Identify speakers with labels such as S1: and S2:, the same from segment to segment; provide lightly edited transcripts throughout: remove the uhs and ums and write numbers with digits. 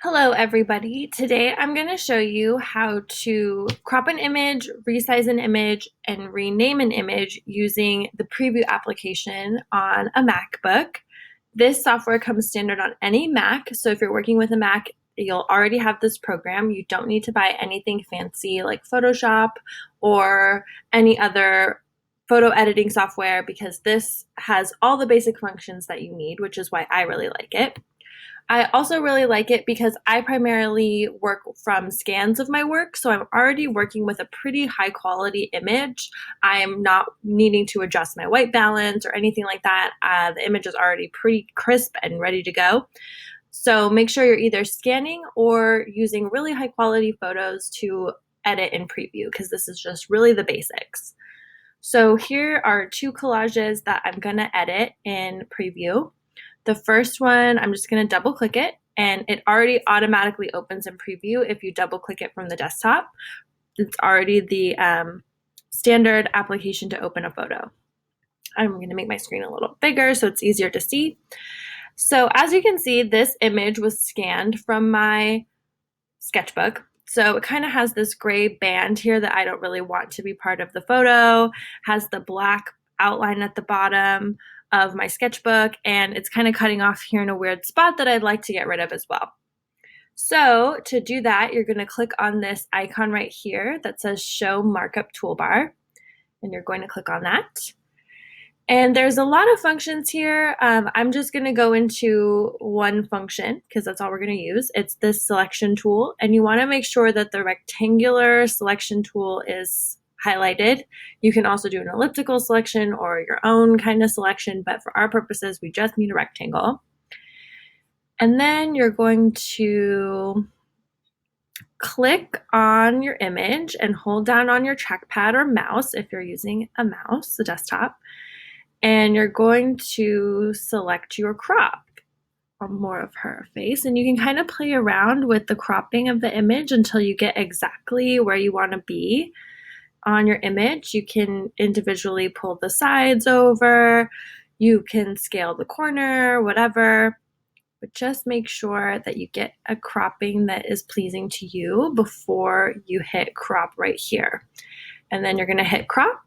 S1: Hello everybody. Today I'm going to show you how to crop an image, resize an image, and rename an image using the Preview application on a MacBook. This software comes standard on any Mac, so if you're working with a Mac, you'll already have this program. You don't need to buy anything fancy like Photoshop or any other photo editing software because this has all the basic functions that you need, which is why I really like it. I also really like it because I primarily work from scans of my work, so I'm already working with a pretty high quality image. I'm not needing to adjust my white balance or anything like that. The image is already pretty crisp and ready to go. So make sure you're either scanning or using really high quality photos to edit in Preview because this is just really the basics. So here are two collages that I'm going to edit in Preview. The first one, I'm just going to double click it, and it already automatically opens in Preview if you double click it from the desktop. It's already the standard application to open a photo. I'm going to make my screen a little bigger so it's easier to see. So as you can see, this image was scanned from my sketchbook. So it kind of has this gray band here that I don't really want to be part of the photo, has the black outline at the bottom of my sketchbook, and it's kind of cutting off here in a weird spot that I'd like to get rid of as well. So to do that, you're going to click on this icon right here that says Show Markup Toolbar, and you're going to click on that. And there's a lot of functions here. I'm just going to go into one function because that's all we're going to use. It's this selection tool, and you want to make sure that the rectangular selection tool is highlighted. You can also do an elliptical selection or your own kind of selection, but for our purposes, we just need a rectangle. And then you're going to click on your image and hold down on your trackpad or mouse if you're using a mouse, a desktop, and you're going to select your crop or more of her face, and you can kind of play around with the cropping of the image until you get exactly where you want to be on your image. You can individually pull the sides over, you can scale the corner, whatever, but just make sure that you get a cropping that is pleasing to you before you hit crop right here. And then you're going to hit crop,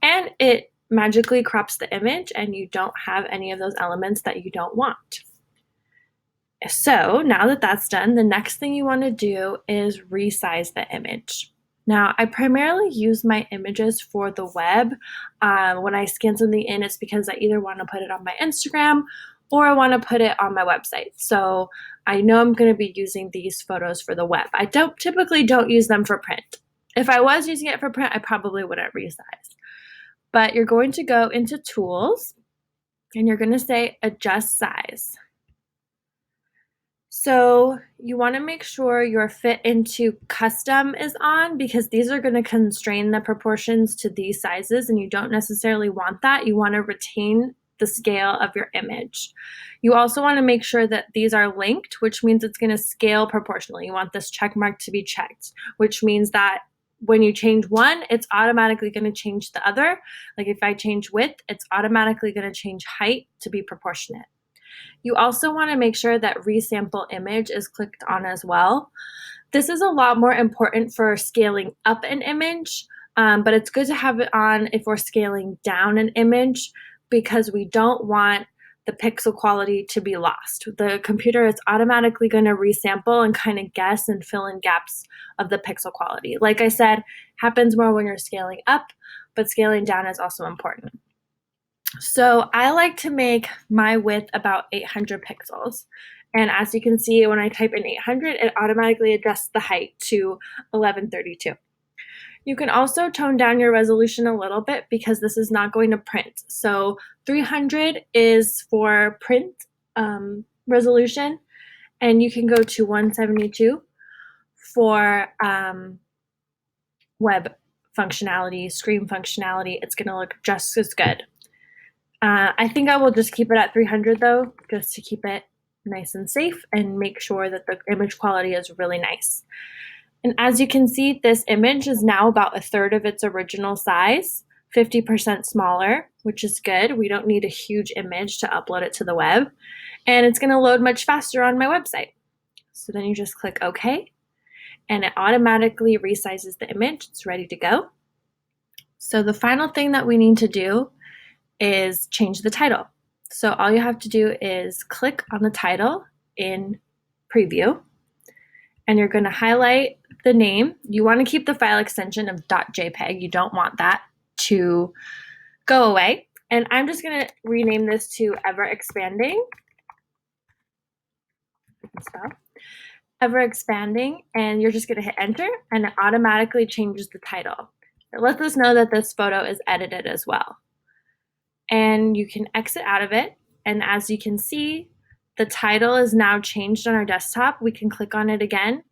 S1: and it magically crops the image and you don't have any of those elements that you don't want. So now that that's done, the next thing you want to do is resize the image. Now, I primarily use my images for the web. When I scan something in, it's because I either want to put it on my Instagram or I want to put it on my website. So I know I'm going to be using these photos for the web. I typically don't use them for print. If I was using it for print, I probably wouldn't resize. But you're going to go into Tools, and you're going to say Adjust Size. So you want to make sure your fit into custom is on because these are going to constrain the proportions to these sizes, and you don't necessarily want that. You want to retain the scale of your image. You also want to make sure that these are linked, which means it's going to scale proportionally. You want this check mark to be checked, which means that when you change one, it's automatically going to change the other. Like if I change width, it's automatically going to change height to be proportionate. You also want to make sure that resample image is clicked on as well. This is a lot more important for scaling up an image, but it's good to have it on if we're scaling down an image because we don't want the pixel quality to be lost. The computer is automatically going to resample and kind of guess and fill in gaps of the pixel quality. Like I said, happens more when you're scaling up, but scaling down is also important. So I like to make my width about 800 pixels. And as you can see, when I type in 800, it automatically adjusts the height to 1132. You can also tone down your resolution a little bit because this is not going to print. So 300 is for print resolution, and you can go to 172 for web functionality, screen functionality. It's going to look just as good. I think I will just keep it at 300 though, just to keep it nice and safe and make sure that the image quality is really nice. And as you can see, this image is now about a third of its original size, 50% smaller, which is good. We don't need a huge image to upload it to the web. And it's going to load much faster on my website. So then you just click OK, and it automatically resizes the image. It's ready to go. So the final thing that we need to do is change the title. So all you have to do is click on the title in Preview, and you're going to highlight the name. You want to keep the file extension of .jpeg. You don't want that to go away. And I'm just going to rename this to Ever Expanding. Ever Expanding, and you're just going to hit enter, and it automatically changes the title. It lets us know that this photo is edited as well. And you can exit out of it, and as you can see, the title is now changed on our desktop. We can click on it again,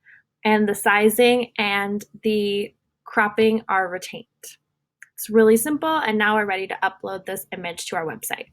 S1: and the sizing and the cropping are retained. It's really simple, and now we're ready to upload this image to our website.